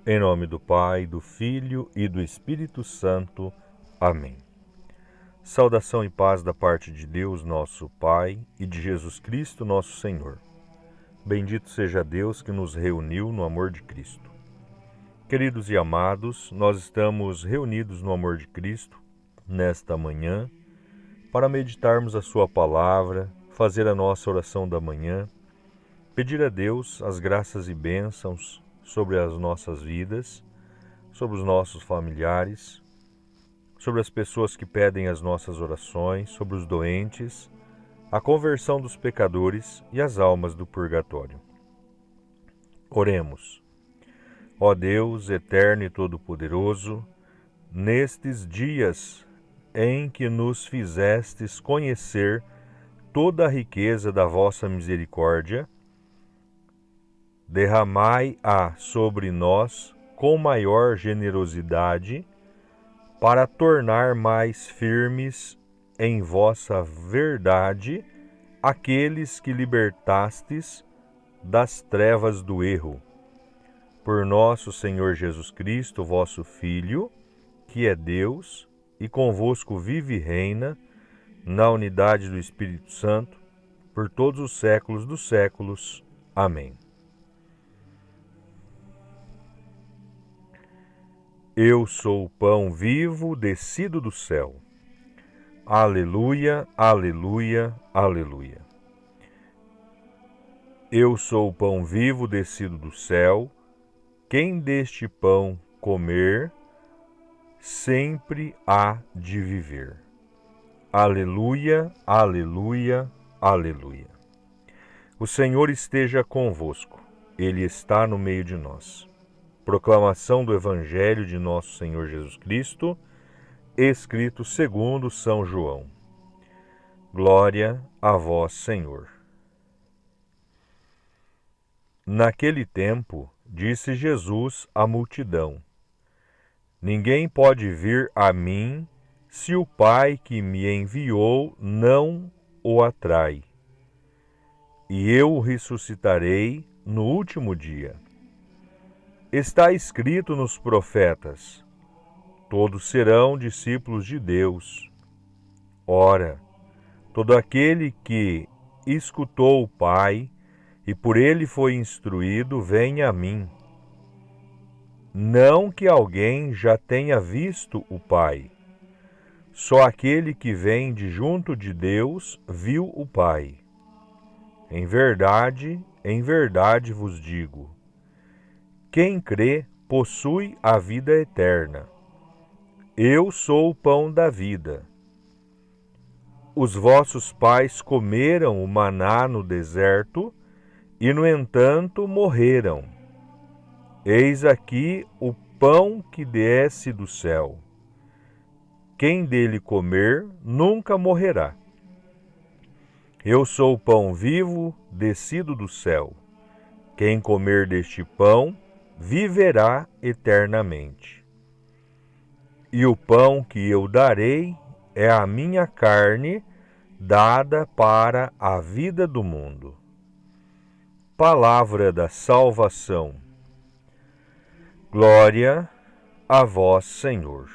Em nome do Pai, do Filho e do Espírito Santo. Amém. Saudação e paz da parte de Deus, nosso Pai, e de Jesus Cristo, nosso Senhor. Bendito seja Deus que nos reuniu no amor de Cristo. Queridos e amados, nós estamos reunidos no amor de Cristo nesta manhã para meditarmos a Sua palavra, fazer a nossa oração da manhã, pedir a Deus as graças e bênçãos sobre as nossas vidas, sobre os nossos familiares, sobre as pessoas que pedem as nossas orações, sobre os doentes, a conversão dos pecadores e as almas do purgatório. Oremos. Ó Deus, eterno e todo-poderoso, nestes dias em que nos fizestes conhecer toda a riqueza da vossa misericórdia, derramai-a sobre nós com maior generosidade, para tornar mais firmes em vossa verdade aqueles que libertastes das trevas do erro. Por nosso Senhor Jesus Cristo, vosso Filho, que é Deus, e convosco vive e reina, na unidade do Espírito Santo, por todos os séculos dos séculos. Amém. Eu sou o pão vivo descido do céu. Aleluia, aleluia, aleluia. Eu sou o pão vivo descido do céu. Quem deste pão comer, sempre há de viver. Aleluia, aleluia, aleluia. O Senhor esteja convosco. Ele está no meio de nós. Proclamação do Evangelho de nosso Senhor Jesus Cristo, escrito segundo São João. Glória a vós, Senhor. Naquele tempo, disse Jesus à multidão: Ninguém pode vir a mim se o Pai que me enviou não o atrai. E eu o ressuscitarei no último dia. Está escrito nos profetas: todos serão discípulos de Deus. Ora, todo aquele que escutou o Pai e por ele foi instruído, vem a mim. Não que alguém já tenha visto o Pai. Só aquele que vem de junto de Deus viu o Pai. Em verdade vos digo, quem crê possui a vida eterna. Eu sou o pão da vida. Os vossos pais comeram o maná no deserto e, no entanto, morreram. Eis aqui o pão que desce do céu. Quem dele comer nunca morrerá. Eu sou o pão vivo descido do céu. Quem comer deste pão viverá eternamente. E o pão que eu darei é a minha carne, dada para a vida do mundo. Palavra da salvação. Glória a vós, Senhor.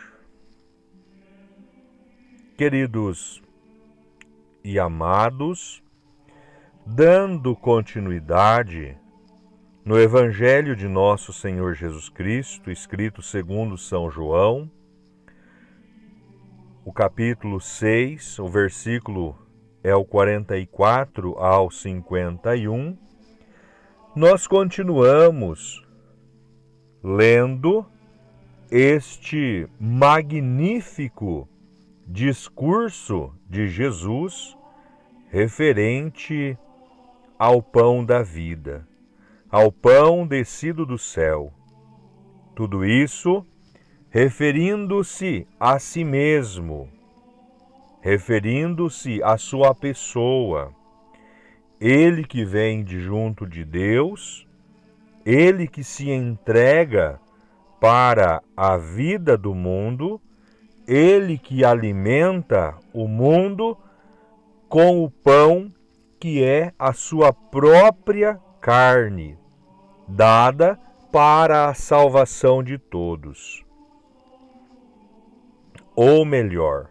Queridos e amados, dando continuidade no Evangelho de nosso Senhor Jesus Cristo, escrito segundo São João, o capítulo 6, o versículo é o 44 ao 51, nós continuamos lendo este magnífico discurso de Jesus referente ao pão da vida, ao pão descido do céu. Tudo isso referindo-se a si mesmo, referindo-se à sua pessoa. Ele que vem de junto de Deus, ele que se entrega para a vida do mundo, ele que alimenta o mundo com o pão que é a sua própria carne, dada para a salvação de todos. Ou melhor,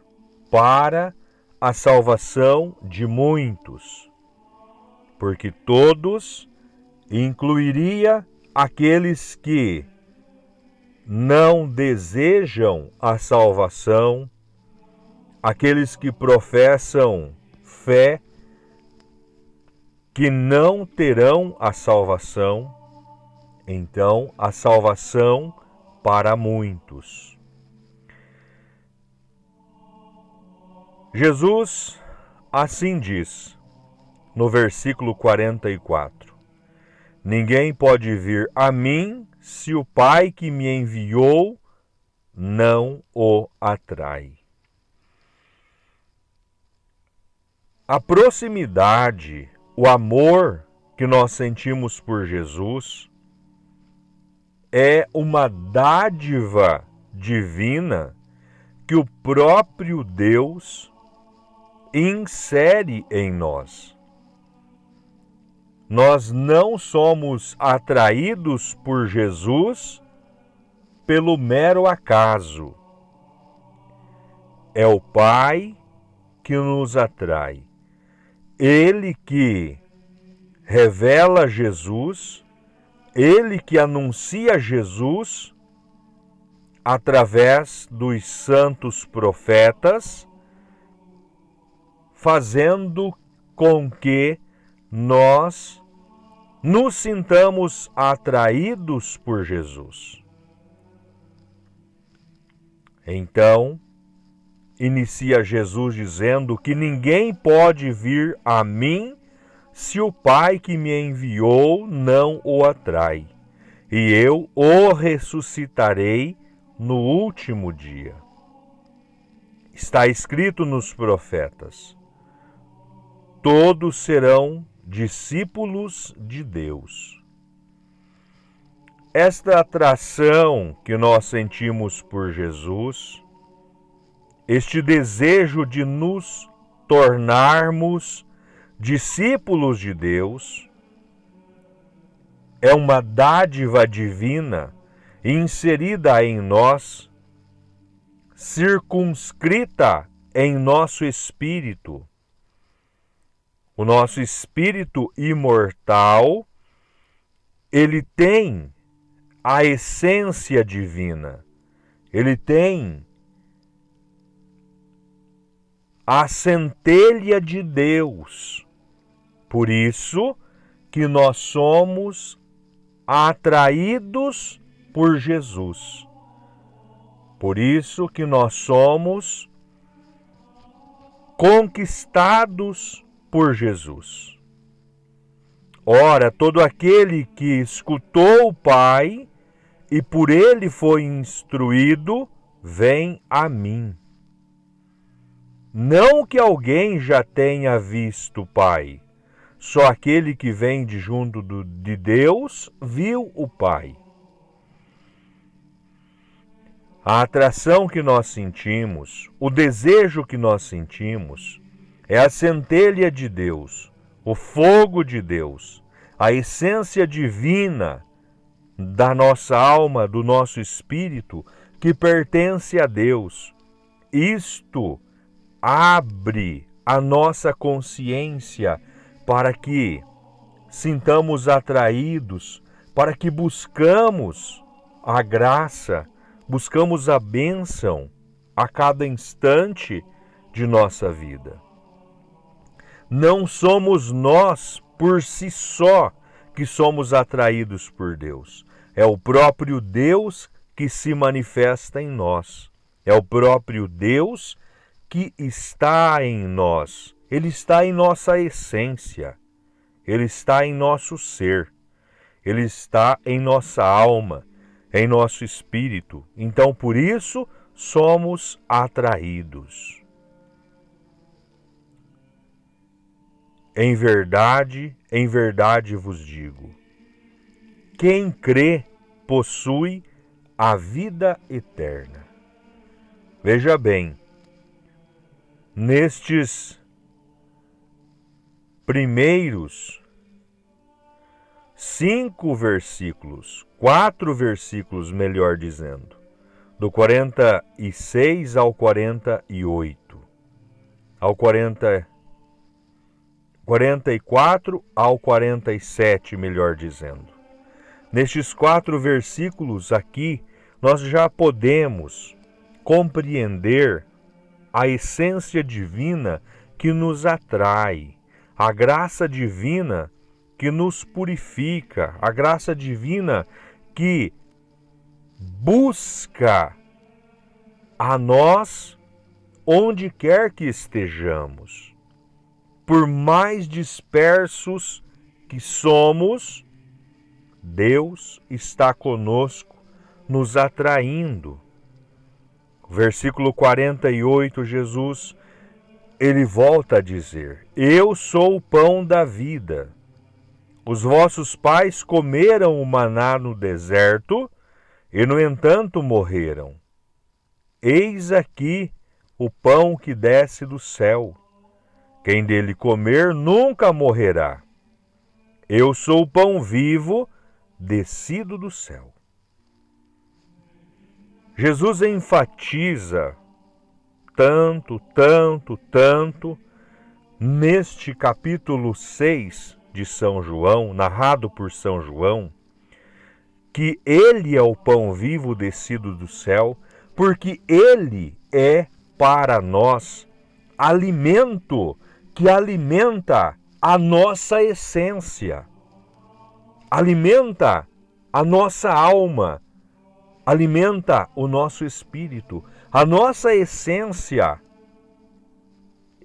para a salvação de muitos, porque todos incluiria aqueles que não desejam a salvação, aqueles que professam fé, que não terão a salvação, então a salvação para muitos. Jesus assim diz no versículo 44: Ninguém pode vir a mim se o Pai que me enviou não o atrai. A proximidade, o amor que nós sentimos por Jesus é uma dádiva divina que o próprio Deus insere em nós. Nós não somos atraídos por Jesus pelo mero acaso. É o Pai que nos atrai. Ele que revela Jesus, Ele que anuncia Jesus através dos santos profetas, fazendo com que nós nos sintamos atraídos por Jesus. Então, inicia Jesus dizendo que ninguém pode vir a mim se o Pai que me enviou não o atrai, e eu o ressuscitarei no último dia. Está escrito nos profetas: todos serão discípulos de Deus. Esta atração que nós sentimos por Jesus, este desejo de nos tornarmos discípulos de Deus, é uma dádiva divina inserida em nós, circunscrita em nosso espírito. O nosso espírito imortal, ele tem a essência divina, ele tem a centelha de Deus. Por isso que nós somos atraídos por Jesus. Por isso que nós somos conquistados por Jesus. Ora, todo aquele que escutou o Pai e por ele foi instruído, vem a mim. Não que alguém já tenha visto o Pai, só aquele que vem de junto de Deus viu o Pai. A atração que nós sentimos, o desejo que nós sentimos, é a centelha de Deus, o fogo de Deus, a essência divina da nossa alma, do nosso espírito, que pertence a Deus. Isto abre a nossa consciência para que sintamos atraídos, para que buscamos a graça, buscamos a bênção a cada instante de nossa vida. Não somos nós, por si só, que somos atraídos por Deus. É o próprio Deus que se manifesta em nós. É o próprio Deus que está em nós. Ele está em nossa essência. Ele está em nosso ser. Ele está em nossa alma, em nosso espírito. Então, por isso, somos atraídos. Em verdade vos digo, quem crê possui a vida eterna. Veja bem, nestes primeiros 5 versículos, 4 versículos, melhor dizendo, do 46 ao 48, ao 44 ao 47, melhor dizendo. Nestes 4 versículos aqui, nós já podemos compreender a essência divina que nos atrai, a graça divina que nos purifica, a graça divina que busca a nós onde quer que estejamos. Por mais dispersos que somos, Deus está conosco, nos atraindo. Versículo 48, Jesus, ele volta a dizer: Eu sou o pão da vida. Os vossos pais comeram o maná no deserto e, no entanto, morreram. Eis aqui o pão que desce do céu. Quem dele comer nunca morrerá. Eu sou o pão vivo descido do céu. Jesus enfatiza tanto, neste capítulo 6 de São João, narrado por São João, que ele é o pão vivo descido do céu, porque ele é para nós alimento que alimenta a nossa essência, alimenta a nossa alma, alimenta o nosso espírito. A nossa essência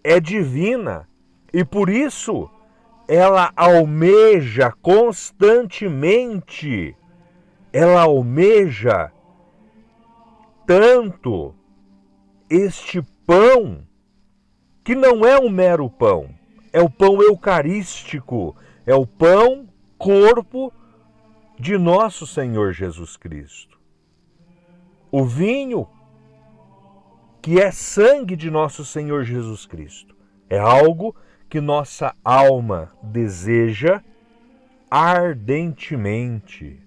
é divina e por isso ela almeja constantemente, ela almeja tanto este pão, que não é um mero pão, é o pão eucarístico, é o pão, corpo de nosso Senhor Jesus Cristo. O vinho, que é sangue de nosso Senhor Jesus Cristo, é algo que nossa alma deseja ardentemente.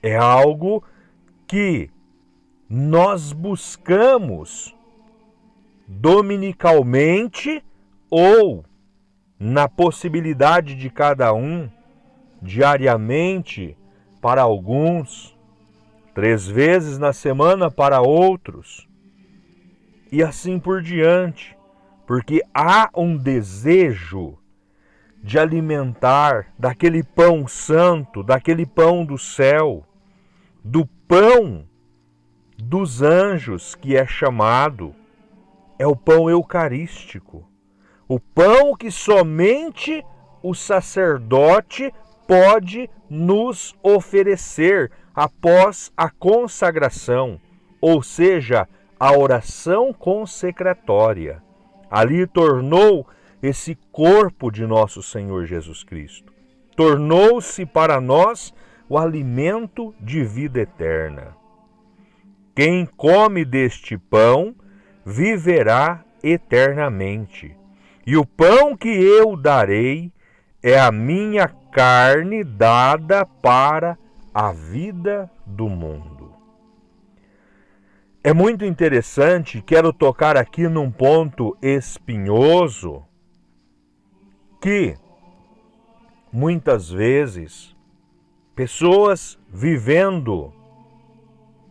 É algo que nós buscamos dominicalmente ou, na possibilidade de cada um, diariamente para alguns, 3 vezes na semana para outros, e assim por diante, porque há um desejo de alimentar daquele pão santo, daquele pão do céu, do pão dos anjos que é chamado, é o pão eucarístico, o pão que somente o sacerdote pode nos oferecer após a consagração, ou seja, a oração consecratória. Ali tornou esse corpo de nosso Senhor Jesus Cristo. Tornou-se para nós o alimento de vida eterna. Quem come deste pão viverá eternamente. E o pão que eu darei é a minha carne dada para a vida do mundo. É muito interessante, quero tocar aqui num ponto espinhoso, que muitas vezes pessoas vivendo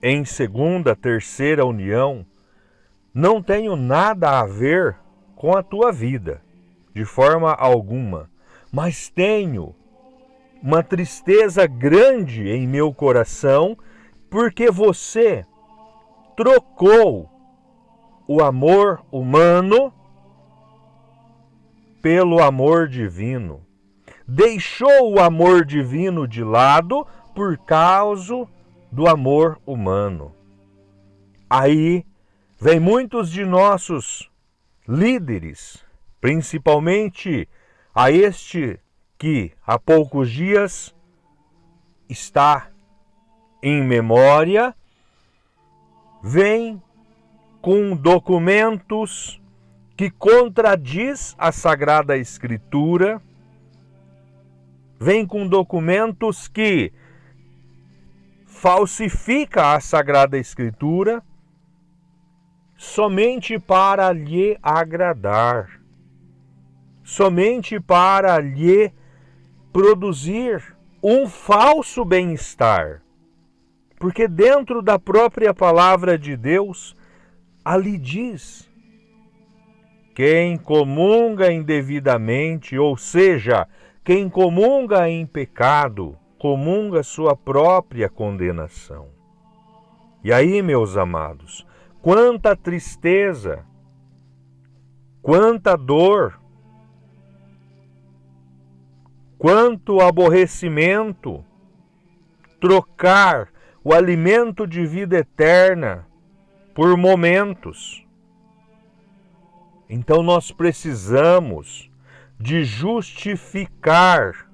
em segunda, terceira união não tenho nada a ver com a tua vida, de forma alguma, mas tenho uma tristeza grande em meu coração, porque você trocou o amor humano pelo amor divino. Deixou o amor divino de lado por causa do amor humano. Aí vem muitos de nossos líderes, principalmente a este que há poucos dias está em memória, vem com documentos que contradiz a Sagrada Escritura, vem com documentos que falsifica a Sagrada Escritura somente para lhe agradar, somente para lhe produzir um falso bem-estar. Porque dentro da própria palavra de Deus, ali diz: quem comunga indevidamente, ou seja, quem comunga em pecado, comunga sua própria condenação. E aí, meus amados, quanta tristeza, quanta dor, quanto aborrecimento, trocar o alimento de vida eterna por momentos. Então nós precisamos de justificar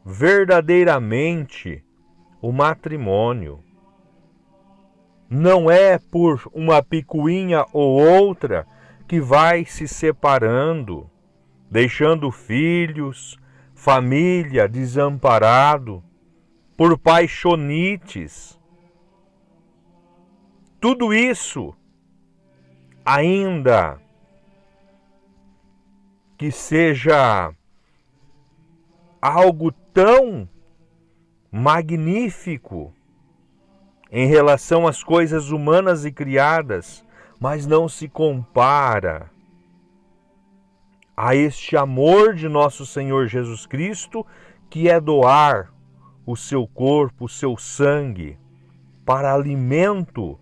verdadeiramente o matrimônio. Não é por uma picuinha ou outra que vai se separando, deixando filhos, família desamparado, por paixonites. Tudo isso, ainda que seja algo tão magnífico em relação às coisas humanas e criadas, mas não se compara a este amor de nosso Senhor Jesus Cristo, que é doar o seu corpo, o seu sangue, para alimento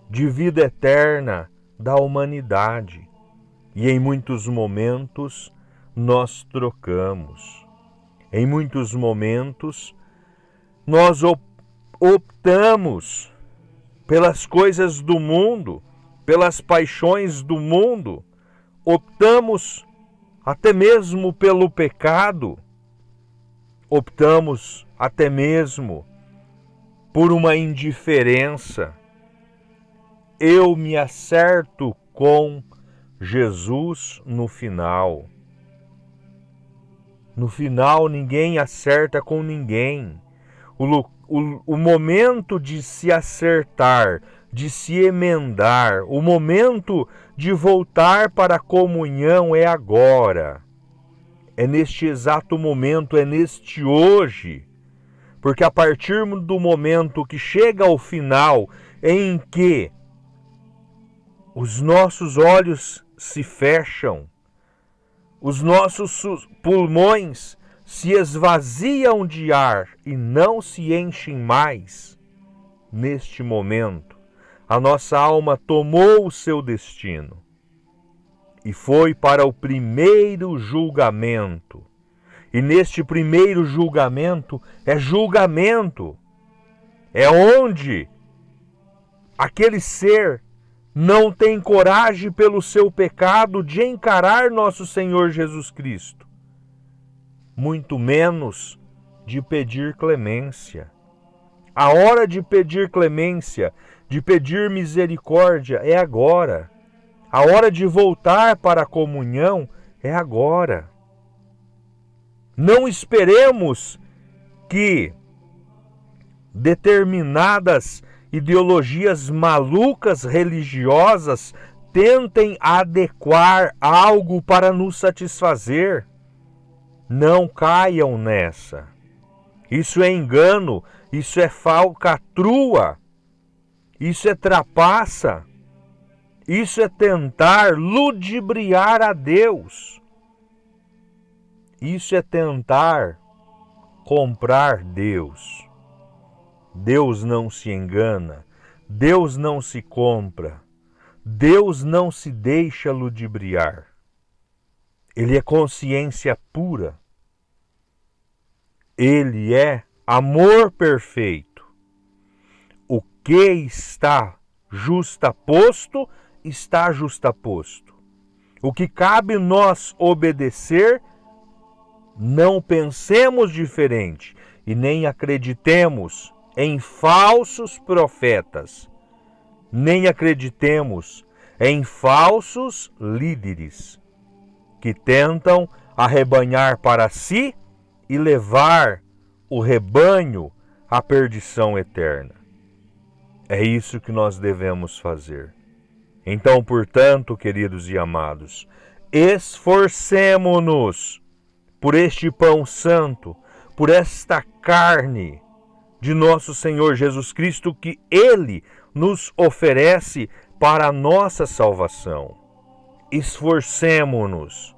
de vida eterna da humanidade. E em muitos momentos nós trocamos. Em muitos momentos nós optamos pelas coisas do mundo, pelas paixões do mundo, optamos até mesmo pelo pecado, optamos até mesmo por uma indiferença. Eu me acerto com Jesus no final. No final ninguém acerta com ninguém. O momento de se acertar, de se emendar, o momento de voltar para a comunhão é agora. É neste exato momento, é neste hoje. Porque a partir do momento que chega ao final, em que os nossos olhos se fecham, os nossos pulmões se esvaziam de ar e não se enchem mais, neste momento, a nossa alma tomou o seu destino e foi para o primeiro julgamento. E neste primeiro julgamento, é onde aquele ser não tem coragem pelo seu pecado de encarar nosso Senhor Jesus Cristo, muito menos de pedir clemência. A hora de pedir clemência, de pedir misericórdia é agora. A hora de voltar para a comunhão é agora. Não esperemos que determinadas ideologias malucas religiosas tentem adequar algo para nos satisfazer. Não caiam nessa. Isso é engano, isso é falcatrua, isso é trapaça, isso é tentar ludibriar a Deus. Isso é tentar comprar Deus. Deus não se engana, Deus não se compra, Deus não se deixa ludibriar. Ele é consciência pura. Ele é amor perfeito. O que está justaposto, está justaposto. O que cabe nós obedecer, não pensemos diferente e nem acreditemos em falsos profetas, nem acreditemos em falsos líderes que tentam arrebanhar para si e levar o rebanho à perdição eterna. É isso que nós devemos fazer. Então, portanto, queridos e amados, esforcemo-nos por este pão santo, por esta carne de nosso Senhor Jesus Cristo que Ele nos oferece para a nossa salvação. Esforcemo-nos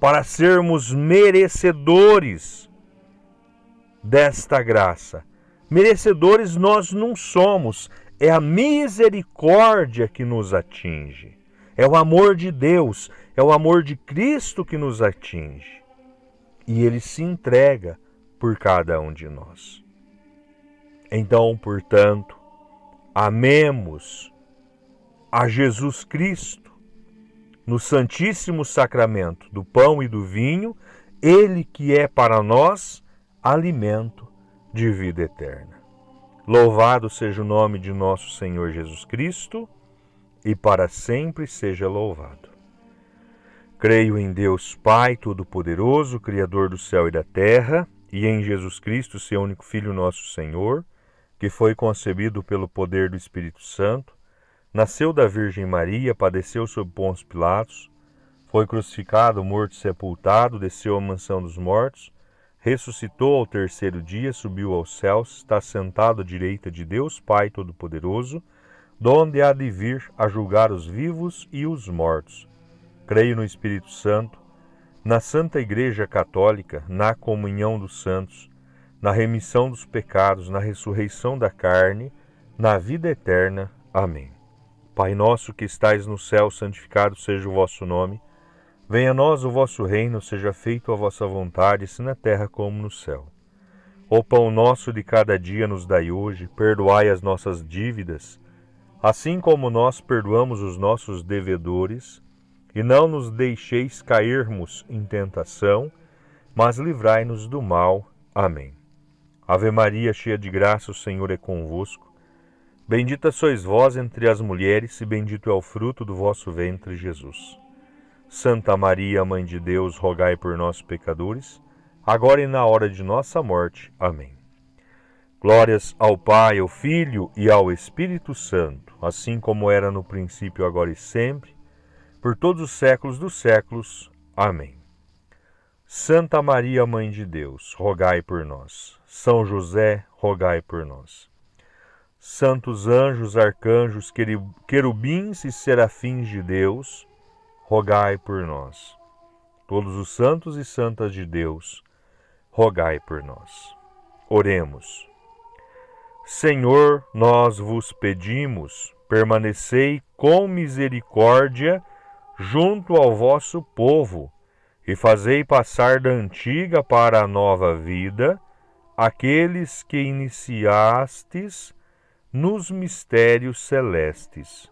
para sermos merecedores desta graça. Merecedores nós não somos, é a misericórdia que nos atinge. É o amor de Deus, é o amor de Cristo que nos atinge. E Ele se entrega por cada um de nós. Então, portanto, amemos a Jesus Cristo no Santíssimo Sacramento do pão e do vinho, Ele que é para nós alimento de vida eterna. Louvado seja o nome de nosso Senhor Jesus Cristo e para sempre seja louvado. Creio em Deus Pai Todo-Poderoso, Criador do céu e da terra, e em Jesus Cristo, seu único Filho, nosso Senhor, que foi concebido pelo poder do Espírito Santo, nasceu da Virgem Maria, padeceu sob Pôncio Pilatos, foi crucificado, morto e sepultado, desceu à mansão dos mortos, ressuscitou ao terceiro dia, subiu aos céus, está sentado à direita de Deus Pai Todo-Poderoso, donde há de vir a julgar os vivos e os mortos. Creio no Espírito Santo, na Santa Igreja Católica, na comunhão dos santos, na remissão dos pecados, na ressurreição da carne, na vida eterna. Amém. Pai nosso que estais no céu, santificado seja o vosso nome. Venha a nós o vosso reino, seja feita a vossa vontade, assim na terra como no céu. O pão nosso de cada dia nos dai hoje, perdoai as nossas dívidas, assim como nós perdoamos os nossos devedores, e não nos deixeis cairmos em tentação, mas livrai-nos do mal. Amém. Ave Maria, cheia de graça, o Senhor é convosco. Bendita sois vós entre as mulheres, e bendito é o fruto do vosso ventre, Jesus. Santa Maria, Mãe de Deus, rogai por nós, pecadores, agora e na hora de nossa morte. Amém. Glórias ao Pai, ao Filho e ao Espírito Santo, assim como era no princípio, agora e sempre, por todos os séculos dos séculos. Amém. Santa Maria, Mãe de Deus, rogai por nós. São José, rogai por nós. Santos anjos, arcanjos, querubins e serafins de Deus, rogai por nós. Todos os santos e santas de Deus, rogai por nós. Oremos. Senhor, nós vos pedimos, permanecei com misericórdia junto ao vosso povo, e fazei passar da antiga para a nova vida aqueles que iniciastes nos mistérios celestes.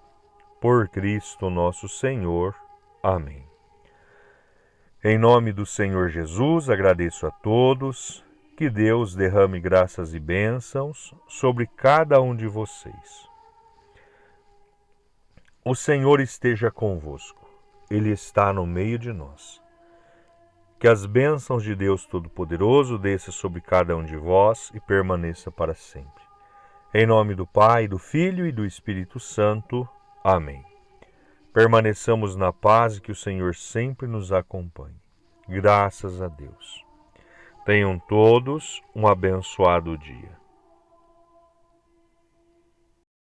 Por Cristo nosso Senhor. Amém. Em nome do Senhor Jesus, agradeço a todos. Que Deus derrame graças e bênçãos sobre cada um de vocês. O Senhor esteja convosco. Ele está no meio de nós. Que as bênçãos de Deus Todo-Poderoso desça sobre cada um de vós e permaneça para sempre. Em nome do Pai, do Filho e do Espírito Santo. Amém. Permaneçamos na paz e que o Senhor sempre nos acompanhe. Graças a Deus. Tenham todos um abençoado dia.